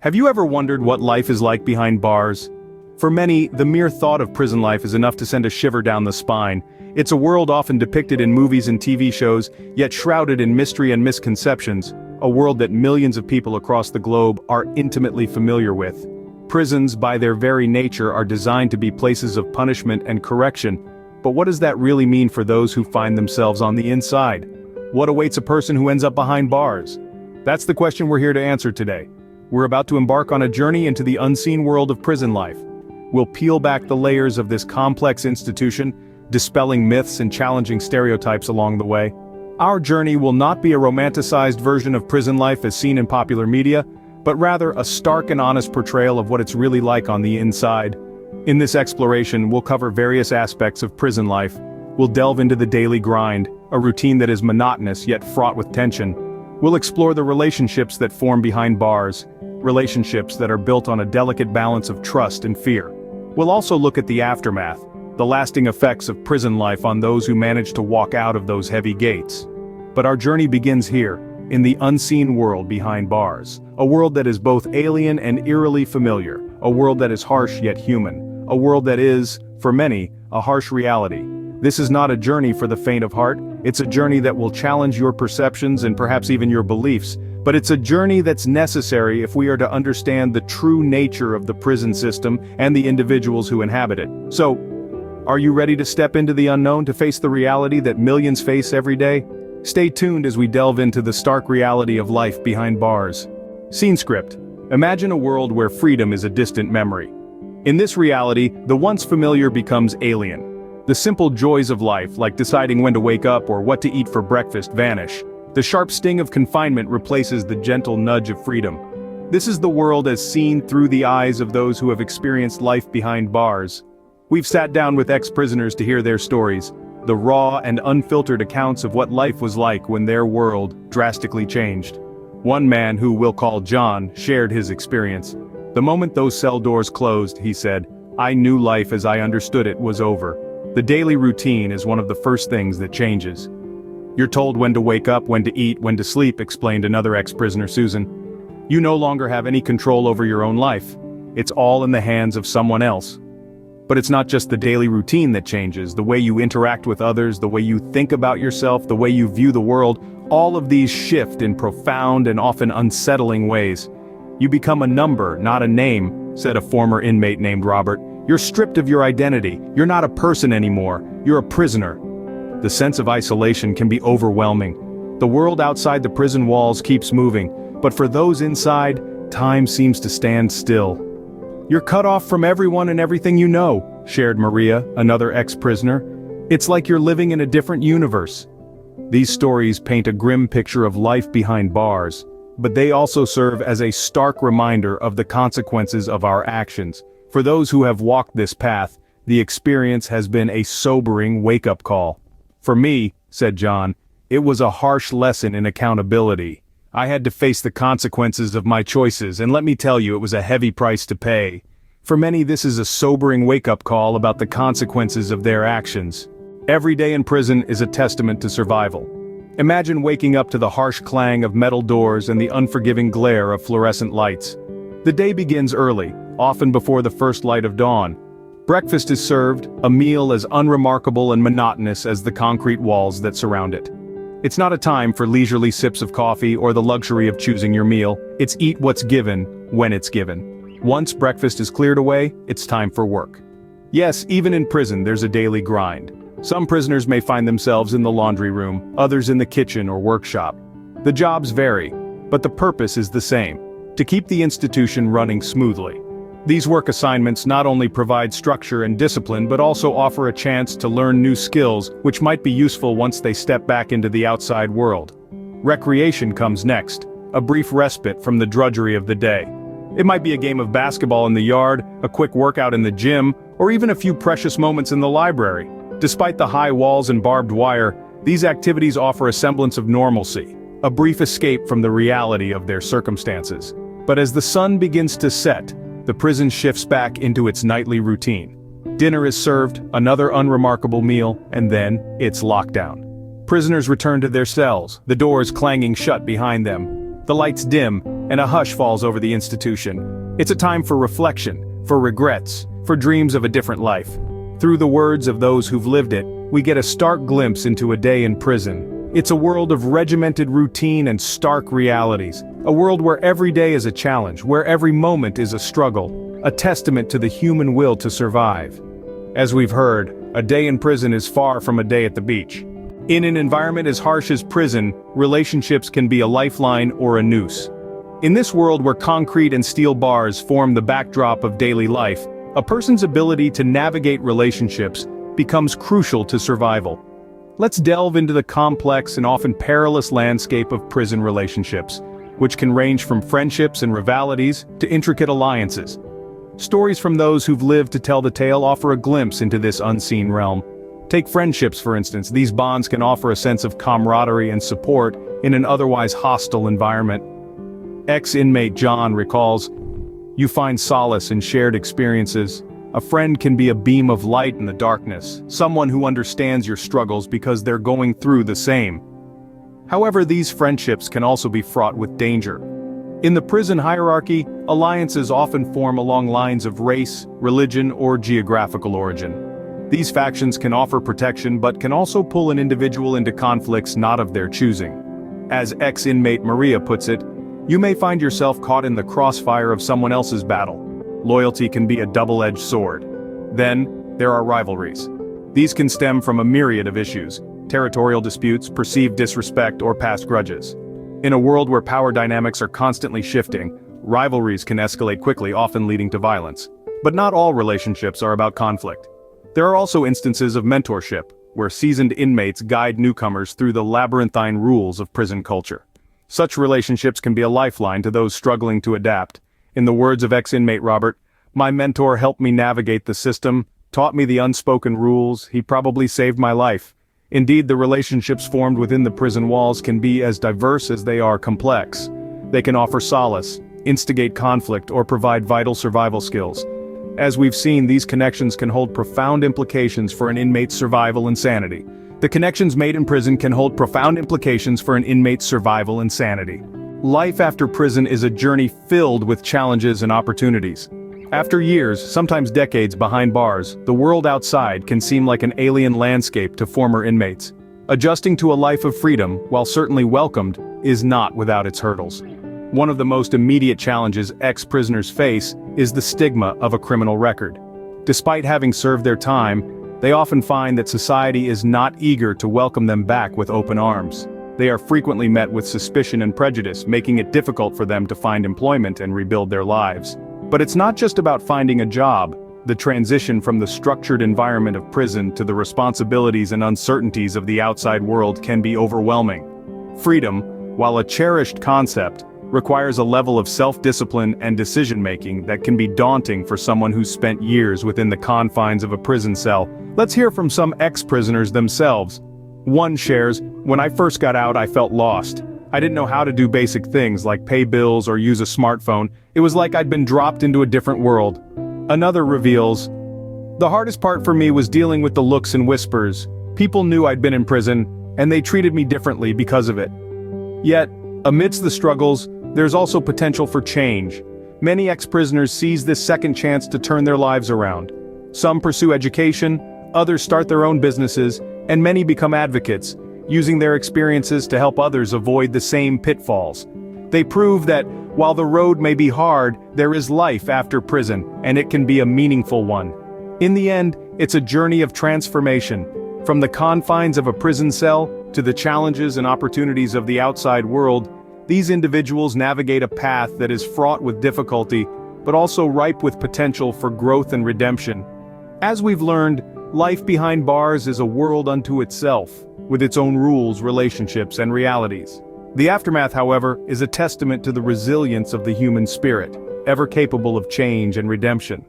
Have you ever wondered what life is like behind bars? For many, the mere thought of prison life is enough to send a shiver down the spine. It's a world often depicted in movies and TV shows, yet shrouded in mystery and misconceptions, a world that millions of people across the globe are intimately familiar with. Prisons, by their very nature, are designed to be places of punishment and correction. But what does that really mean for those who find themselves on the inside? What awaits a person who ends up behind bars? That's the question we're here to answer today. We're about to embark on a journey into the unseen world of prison life. We'll peel back the layers of this complex institution, dispelling myths and challenging stereotypes along the way. Our journey will not be a romanticized version of prison life as seen in popular media, but rather a stark and honest portrayal of what it's really like on the inside. In this exploration, we'll cover various aspects of prison life. We'll delve into the daily grind, a routine that is monotonous yet fraught with tension. We'll explore the relationships that form behind bars, relationships that are built on a delicate balance of trust and fear. We'll also look at the aftermath, the lasting effects of prison life on those who manage to walk out of those heavy gates. But our journey begins here, in the unseen world behind bars, a world that is both alien and eerily familiar, a world that is harsh yet human, a world that is, for many, a harsh reality. This is not a journey for the faint of heart, it's a journey that will challenge your perceptions and perhaps even your beliefs, but it's a journey that's necessary if we are to understand the true nature of the prison system and the individuals who inhabit it. So, are you ready to step into the unknown to face the reality that millions face every day? Stay tuned as we delve into the stark reality of life behind bars. Scene script. Imagine a world where freedom is a distant memory. In this reality, the once familiar becomes alien. The simple joys of life, like deciding when to wake up or what to eat for breakfast, vanish. The sharp sting of confinement replaces the gentle nudge of freedom. This is the world as seen through the eyes of those who have experienced life behind bars. We've sat down with ex-prisoners to hear their stories, the raw and unfiltered accounts of what life was like when their world drastically changed. One man, who we'll call John, shared his experience. The moment those cell doors closed, he said, "I knew life as I understood it was over." The daily routine is one of the first things that changes. You're told when to wake up, when to eat, when to sleep, explained another ex-prisoner, Susan. You no longer have any control over your own life. It's all in the hands of someone else. But it's not just the daily routine that changes, the way you interact with others, the way you think about yourself, the way you view the world, all of these shift in profound and often unsettling ways. You become a number, not a name, said a former inmate named Robert. You're stripped of your identity. You're not a person anymore. You're a prisoner. The sense of isolation can be overwhelming. The world outside the prison walls keeps moving, but for those inside, time seems to stand still. You're cut off from everyone and everything you know, shared Maria, another ex-prisoner. It's like you're living in a different universe. These stories paint a grim picture of life behind bars, but they also serve as a stark reminder of the consequences of our actions. For those who have walked this path, the experience has been a sobering wake-up call. For me, said John, it was a harsh lesson in accountability. I had to face the consequences of my choices, and let me tell you, it was a heavy price to pay. For many, this is a sobering wake-up call about the consequences of their actions. Every day in prison is a testament to survival. Imagine waking up to the harsh clang of metal doors and the unforgiving glare of fluorescent lights. The day begins early, often before the first light of dawn. Breakfast is served, a meal as unremarkable and monotonous as the concrete walls that surround it. It's not a time for leisurely sips of coffee or the luxury of choosing your meal. It's eat what's given, when it's given. Once breakfast is cleared away, it's time for work. Yes, even in prison there's a daily grind. Some prisoners may find themselves in the laundry room, others in the kitchen or workshop. The jobs vary, but the purpose is the same: to keep the institution running smoothly. These work assignments not only provide structure and discipline but also offer a chance to learn new skills which might be useful once they step back into the outside world. Recreation comes next, a brief respite from the drudgery of the day. It might be a game of basketball in the yard, a quick workout in the gym, or even a few precious moments in the library. Despite the high walls and barbed wire, these activities offer a semblance of normalcy, a brief escape from the reality of their circumstances. But as the sun begins to set, the prison shifts back into its nightly routine. Dinner is served, another unremarkable meal, and then it's lockdown. Prisoners return to their cells, the doors clanging shut behind them. The lights dim, and a hush falls over the institution. It's a time for reflection, for regrets, for dreams of a different life. Through the words of those who've lived it, we get a stark glimpse into a day in prison. It's a world of regimented routine and stark realities. A world where every day is a challenge, where every moment is a struggle, a testament to the human will to survive. As we've heard, a day in prison is far from a day at the beach. In an environment as harsh as prison, relationships can be a lifeline or a noose. In this world where concrete and steel bars form the backdrop of daily life, a person's ability to navigate relationships becomes crucial to survival. Let's delve into the complex and often perilous landscape of prison relationships, which can range from friendships and rivalities to intricate alliances. Stories from those who've lived to tell the tale offer a glimpse into this unseen realm. Take friendships, for instance. These bonds can offer a sense of camaraderie and support in an otherwise hostile environment. Ex-inmate John recalls, "You find solace in shared experiences. A friend can be a beam of light in the darkness, someone who understands your struggles because they're going through the same." However, these friendships can also be fraught with danger. In the prison hierarchy, alliances often form along lines of race, religion, or geographical origin. These factions can offer protection but can also pull an individual into conflicts not of their choosing. As ex-inmate Maria puts it, "You may find yourself caught in the crossfire of someone else's battle. Loyalty can be a double-edged sword." Then, there are rivalries. These can stem from a myriad of issues: territorial disputes, perceived disrespect, or past grudges. In a world where power dynamics are constantly shifting, rivalries can escalate quickly, often leading to violence. But not all relationships are about conflict. There are also instances of mentorship, where seasoned inmates guide newcomers through the labyrinthine rules of prison culture. Such relationships can be a lifeline to those struggling to adapt. In the words of ex-inmate Robert, "My mentor helped me navigate the system, taught me the unspoken rules, he probably saved my life." Indeed, the relationships formed within the prison walls can be as diverse as they are complex. They can offer solace, instigate conflict, or provide vital survival skills. As we've seen, these connections can hold profound implications for an inmate's survival and sanity. The connections made in prison can hold profound implications for an inmate's survival and sanity. Life after prison is a journey filled with challenges and opportunities. After years, sometimes decades behind bars, the world outside can seem like an alien landscape to former inmates. Adjusting to a life of freedom, while certainly welcomed, is not without its hurdles. One of the most immediate challenges ex-prisoners face is the stigma of a criminal record. Despite having served their time, they often find that society is not eager to welcome them back with open arms. They are frequently met with suspicion and prejudice, making it difficult for them to find employment and rebuild their lives. But it's not just about finding a job. The transition from the structured environment of prison to the responsibilities and uncertainties of the outside world can be overwhelming. Freedom, while a cherished concept, requires a level of self-discipline and decision-making that can be daunting for someone who's spent years within the confines of a prison cell. Let's hear from some ex-prisoners themselves. One shares, "When I first got out, I felt lost. I didn't know how to do basic things like pay bills or use a smartphone. It was like I'd been dropped into a different world." Another reveals, "The hardest part for me was dealing with the looks and whispers. People knew I'd been in prison, and they treated me differently because of it." Yet, amidst the struggles, there's also potential for change. Many ex-prisoners seize this second chance to turn their lives around. Some pursue education, others start their own businesses, and many become advocates, using their experiences to help others avoid the same pitfalls. They prove that, while the road may be hard, there is life after prison, and it can be a meaningful one. In the end, it's a journey of transformation. From the confines of a prison cell, to the challenges and opportunities of the outside world, these individuals navigate a path that is fraught with difficulty, but also ripe with potential for growth and redemption. As we've learned, life behind bars is a world unto itself, with its own rules, relationships, and realities. The aftermath, however, is a testament to the resilience of the human spirit, ever capable of change and redemption.